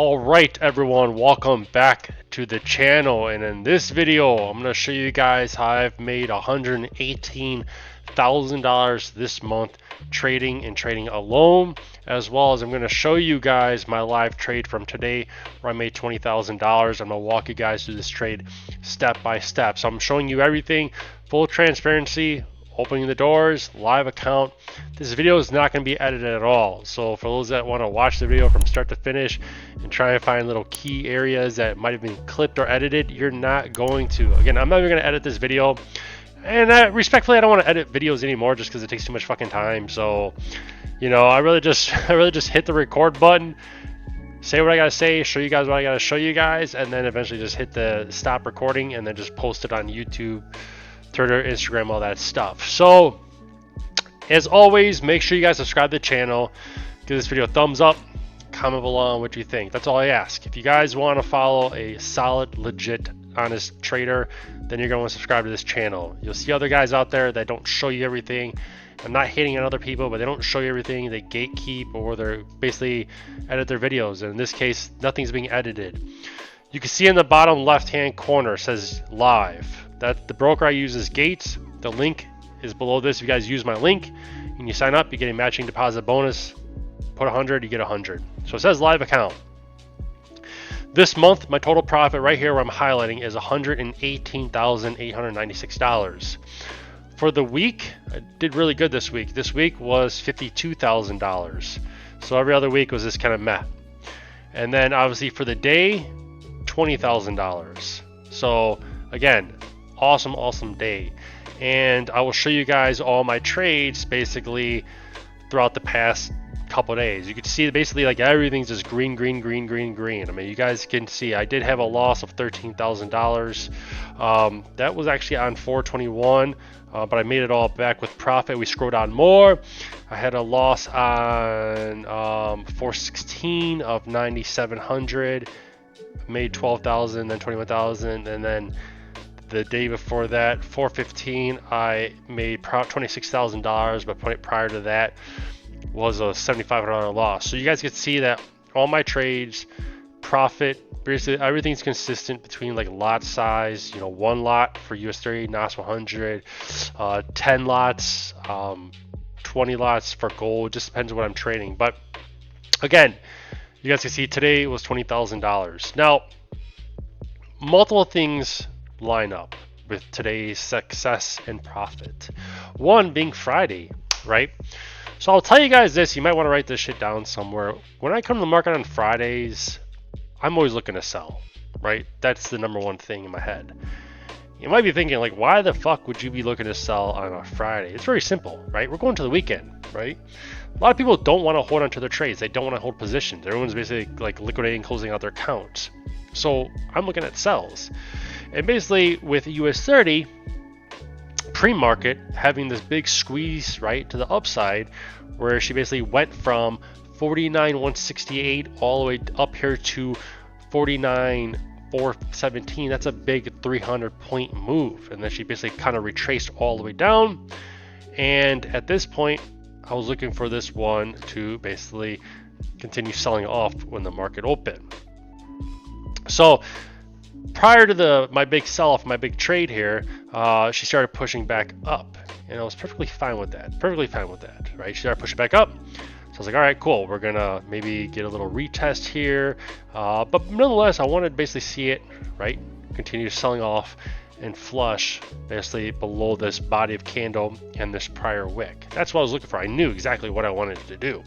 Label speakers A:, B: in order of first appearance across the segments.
A: Alright everyone, welcome back to the channel, and in this video I'm going to show you guys how I've made $118,000 this month trading alone, as well as I'm going to show you guys my live trade from today where I made $20,000. I'm going to walk you guys through this trade step by step. So I'm showing you everything, full transparency, opening the doors, live account. This video is not going to be edited at all, so for those that want to watch the video from start to finish and try and find little key areas that might have been clipped or edited, you're not going to. Again, I'm not even going to edit this video, and respectfully, I don't want to edit videos anymore just because it takes too much fucking time. So I really just hit the record button, say what I gotta say, show you guys what I gotta show you guys, and then eventually just hit the stop recording and then just post it on YouTube, Twitter, Instagram, all that stuff. So as always, make sure you guys subscribe to the channel, give this video a thumbs up, comment below on what you think. That's all I ask. If you guys want to follow a solid, legit, honest trader, then you're going to want to subscribe to this channel. You'll see other guys out there that don't show you everything. I'm not hating on other people, but they don't show you everything. They gatekeep, or they're basically edit their videos, and in this case nothing's being edited. You can see in the bottom left hand corner, it says live. That the broker I use is Gates. The link is below this. If you guys use my link and you sign up, you get a matching deposit bonus. Put 100, you get 100. So it says live account. This month, my total profit right here where I'm highlighting is $118,896. For the week, I did really good this week. This week was $52,000. So every other week was this kind of meh. And then obviously for the day, $20,000. So again, awesome day. And I will show you guys all my trades basically throughout the past couple days. You can see basically like everything's just green. I mean, you guys can see I did have a loss of $13,000. That was actually on 421, but I made it all back with profit. We scrolled down more. I had a loss on 416 of 9,700, made 12,000, then 21,000, and then the day before that, 415, I made $26,000, but prior to that was a $7,500 loss. So you guys can see that all my trades, profit, basically everything's consistent between like lot size, 1 lot for US30, NOS 100, 10 lots, 20 lots for gold, just depends on what I'm trading. But again, you guys can see today was $20,000. Now, multiple things line up with today's success and profit. One being Friday, right? So I'll tell you guys this, you might want to write this shit down somewhere. When I come to the market on Fridays, I'm always looking to sell, right? That's the number one thing in my head. You might be thinking like, why the fuck would you be looking to sell on a Friday? It's very simple, right? We're going to the weekend, right? A lot of people don't want to hold onto their trades. They don't want to hold positions. Everyone's basically like liquidating, closing out their accounts. So I'm looking at sells. And basically with US30 pre-market having this big squeeze right to the upside, where she basically went from 49,168 all the way up here to 49,417. That's a big 300-point move, and then she basically kind of retraced all the way down. And at this point, I was looking for this one to basically continue selling off when the market opened. So prior to my big sell-off, my big trade here, she started pushing back up, and I was perfectly fine with that, right? She started pushing back up, so I was like, all right, cool, we're gonna maybe get a little retest here, but nonetheless, I wanted to basically see it, right, continue selling off and flush basically below this body of candle and this prior wick. That's what I was looking for. I knew exactly what I wanted to do.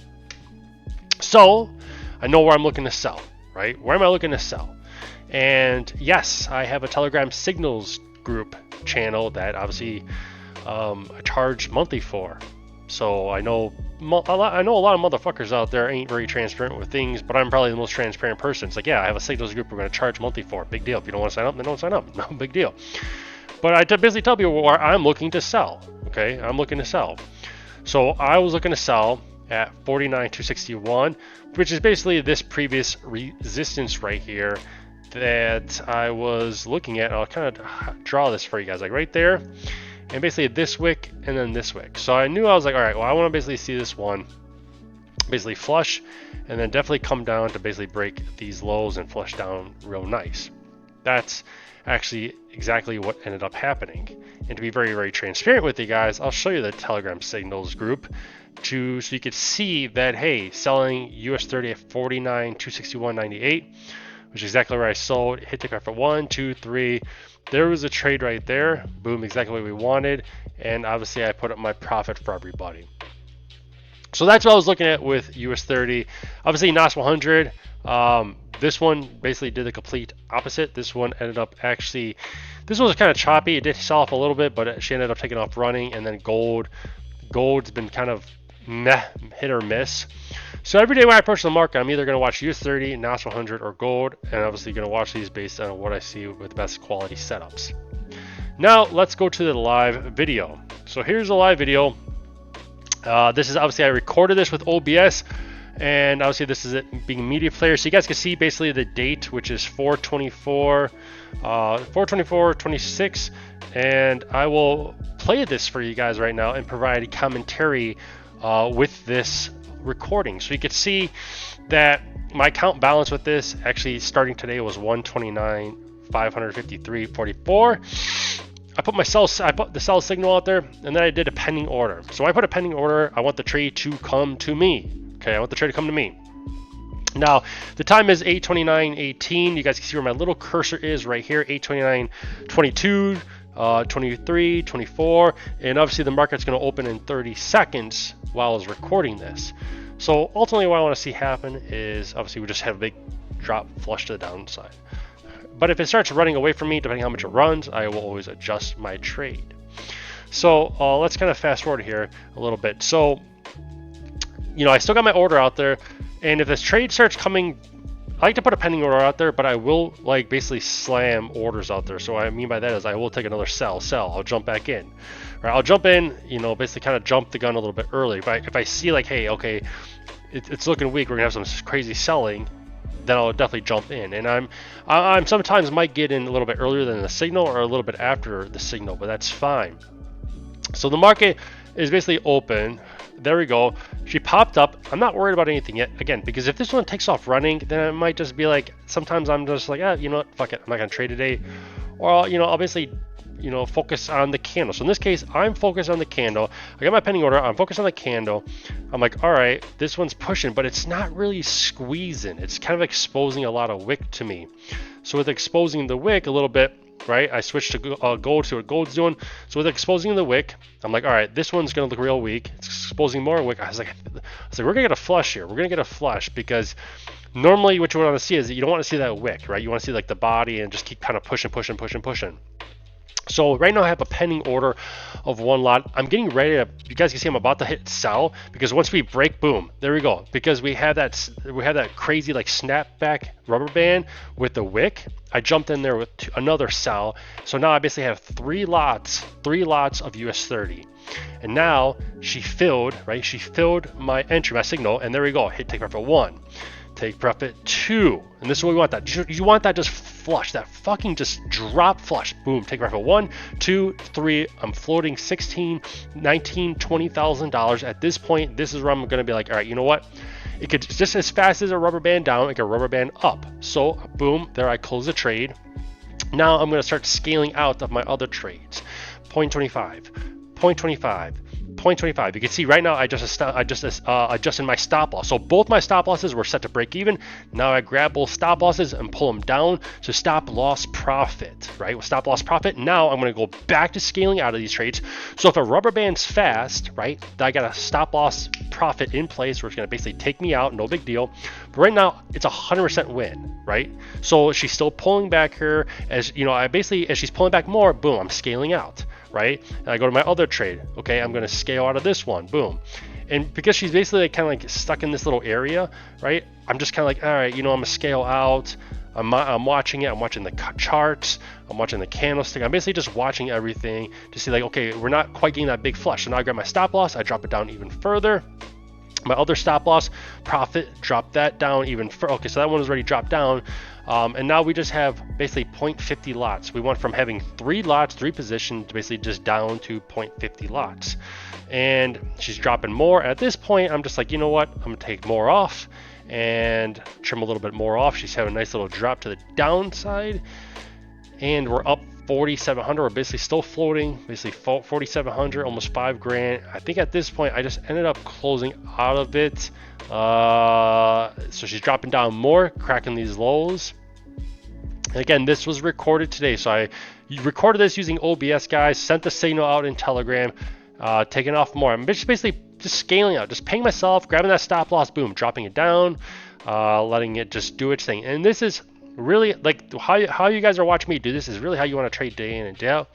A: So I know where I'm looking to sell, right? Where am I looking to sell? And yes, I have a Telegram Signals group channel that obviously I charge monthly for. So I know a lot of motherfuckers out there ain't very transparent with things, but I'm probably the most transparent person. It's like, yeah, I have a Signals group we're going to charge monthly for. Big deal. If you don't want to sign up, then don't sign up. No big deal. But I basically tell people where I'm looking to sell. Okay, I'm looking to sell. So I was looking to sell at 49,261, which is basically this previous resistance right here that I was looking at. I'll kind of draw this for you guys, like right there, and basically this wick and then this wick. So I knew, I was like, all right, well, I want to basically see this one basically flush, and then definitely come down to basically break these lows and flush down real nice. That's actually exactly what ended up happening. And to be very, very transparent with you guys, I'll show you the Telegram signals group so you could see that, hey, selling US30 at 49,261.98, which is exactly where I sold. Hit the graph at 1, 2, 3. There was a trade right there. Boom, exactly what we wanted. And obviously I put up my profit for everybody. So that's what I was looking at with US30. Obviously NAS 100, this one basically did the complete opposite. This one ended up actually, this one was kind of choppy. It did sell off a little bit, but she ended up taking off running. And then gold's been kind of meh, hit or miss. So every day when I approach the market, I'm either going to watch US30, NAS 100, or gold, and obviously going to watch these based on what I see with the best quality setups. Now let's go to the live video. So here's a live video. This is obviously I recorded this with OBS, and obviously this is it being media player, so you guys can see basically the date, which is 4/24/26, and I will play this for you guys right now and provide commentary with this recording, so you can see that my account balance with this actually starting today was 129,553.44. I put the sell signal out there, and then I did a pending order. So I put a pending order. I want the trade to come to me. Okay, I want the trade to come to me. Now the time is 8:29:18. You guys can see where my little cursor is right here, 8:29:22, 23, 24, and obviously the market's going to open in 30 seconds while I was recording this. So ultimately, what I want to see happen is obviously we just have a big drop flush to the downside. But if it starts running away from me, depending on how much it runs, I will always adjust my trade. So let's kind of fast forward here a little bit. So, you know, I still got my order out there, and if this trade starts coming, I like to put a pending order out there, but I will like basically slam orders out there. So what I mean by that is I will take another sell. I'll jump back in. Right, I'll jump in, you know, basically kind of jump the gun a little bit early. But if I see like, hey, okay, it's looking weak, we're gonna have some crazy selling, then I'll definitely jump in. And I'm sometimes might get in a little bit earlier than the signal or a little bit after the signal, but that's fine. So the market is basically open. There we go. She popped up. I'm not worried about anything yet, again, because if this one takes off running, then it might just be like, sometimes I'm just like, you know what, fuck it, I'm not gonna trade today. Or, you know, I'll basically, you know, focus on the candle. So in this case, I'm focused on the candle. I got my pending order. I'm focused on the candle. I'm like, all right, this one's pushing, but it's not really squeezing. It's kind of exposing a lot of wick to me. So with exposing the wick a little bit, right, I switched to gold, see what gold's doing. So with exposing the wick, I'm like, all right, this one's gonna look real weak. It's exposing more wick. I was like, we're gonna get a flush here. We're gonna get a flush, because normally what you want to see is that you don't want to see that wick, right? You want to see like the body and just keep kind of pushing. So right now I have a pending order of one lot. I'm getting ready to, you guys can see I'm about to hit sell, because once we break, boom, there we go. Because we have that crazy like snapback rubber band with the wick. I jumped in there with another sell. So now I basically have three lots of US30. And now she filled, right? She filled my entry, my signal, and there we go. Hit take profit 1. Take profit 2, and this is what we want. That you want that just flush, that fucking just drop flush. Boom, take profit 1, 2, 3. I'm floating $16,000, $19,000, $20,000 at this point. This is where I'm gonna be like, all right, you know what? It could just as fast as a rubber band down, it could rubber band up. So boom, there I close the trade. Now I'm gonna start scaling out of my other trades. 0.25, 0.25. 0.25. You can see right now I just adjusted my stop loss. So both my stop losses were set to break even. Now I grab both stop losses and pull them down to stop loss profit, right? With stop loss profit, now I'm going to go back to scaling out of these trades. So if a rubber band's fast, right, I got a stop loss profit in place where it's going to basically take me out, no big deal. But right now it's 100% win, right? So she's still pulling back here, as you know, as she's pulling back more, boom, I'm scaling out. Right? And I go to my other trade. Okay, I'm going to scale out of this one. Boom. And because she's basically kind of like stuck in this little area, right? I'm just kind of like, all right, you know, I'm going to scale out. I'm watching it. I'm watching the charts. I'm watching the candlestick. I'm basically just watching everything to see like, okay, we're not quite getting that big flush. So now I grab my stop loss. I drop it down even further. My other stop loss profit dropped that down even further. Okay, so that one was already dropped down. And now we just have basically 0.50 lots. We went from having 3 lots, 3 positions, basically just down to 0.50 lots. And she's dropping more. At this point, I'm just like, you know what? I'm gonna take more off and trim a little bit more off. She's having a nice little drop to the downside. And we're up 4,700. We're basically still floating, basically 4,700, almost 5 grand. I think at this point I just ended up closing out of it. So she's dropping down more, cracking these lows. And again, this was recorded today, so I recorded this using OBS, guys. Sent the signal out in Telegram, taking off more. I'm just basically just scaling out, just paying myself, grabbing that stop loss, boom, dropping it down, letting it just do its thing. And this is really like how you guys are watching me do this is really how you want to trade day in and day out.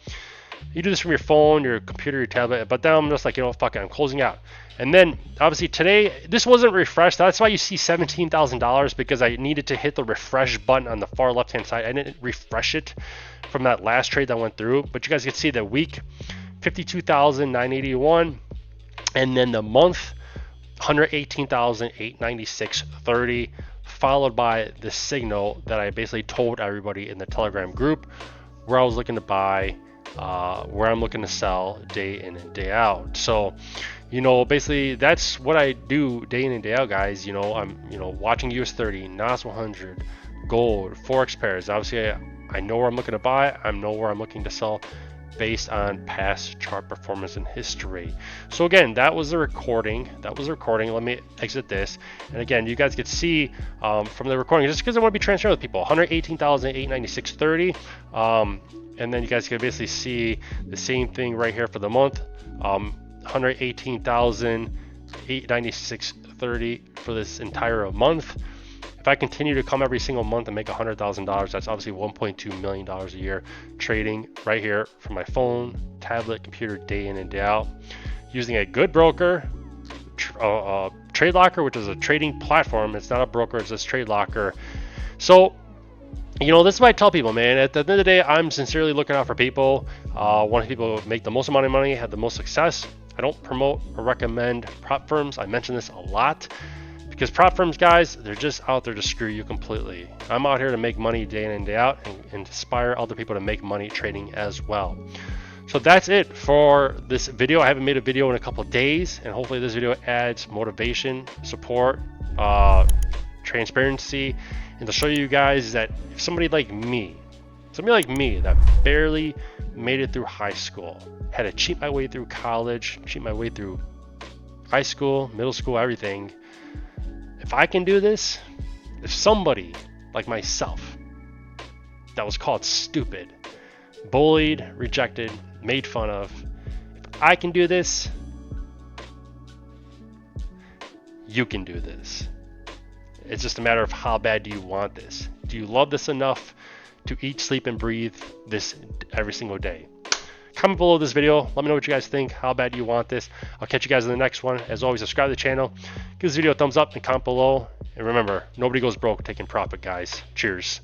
A: You do this from your phone, your computer, your tablet, but then I'm just like, you know, fuck it, I'm closing out. And then obviously today, this wasn't refreshed. That's why you see $17,000, because I needed to hit the refresh button on the far left hand side. I didn't refresh it from that last trade that went through, but you guys can see the week 52,981, and then the month 118,896.30, followed by the signal that I basically told everybody in the Telegram group where I was looking to buy, where I'm looking to sell day in and day out. So, you know, basically that's what I do day in and day out, guys. You know, I'm, you know, watching US 30, NAS 100, gold, Forex pairs. Obviously, I know where I'm looking to buy. I know where I'm looking to sell based on past chart performance and history. So again, that was the recording. Let me exit this. And again, you guys could see from the recording, just because I want to be transparent with people, 118,896.30. And then you guys can basically see the same thing right here for the month, 118,896.30 for this entire month. If I continue to come every single month and make $100,000, that's obviously $1.2 million a year trading right here from my phone, tablet, computer, day in and day out, using a good broker, TradeLocker, which is a trading platform. It's not a broker, it's just TradeLocker. So, you know, this is what I tell people, man. At the end of the day, I'm sincerely looking out for people. Want people to make the most amount of money, have the most success. I don't promote or recommend prop firms. I mention this a lot, because prop firms, guys, they're just out there to screw you completely. I'm out here to make money day in and day out and inspire other people to make money trading as well. So that's it for this video. I haven't made a video in a couple of days, and hopefully this video adds motivation, support, transparency, and to show you guys that if somebody like me that barely made it through high school, had to cheat my way through college, cheat my way through high school, middle school, everything. If I can do this, if somebody like myself that was called stupid, bullied, rejected, made fun of, if I can do this, you can do this. It's just a matter of how bad do you want this? Do you love this enough to eat, sleep, and breathe this every single day? Comment below this video. Let me know what you guys think. How bad do you want this? I'll catch you guys in the next one. As always, subscribe to the channel. Give this video a thumbs up and comment below. And remember, nobody goes broke taking profit, guys. Cheers.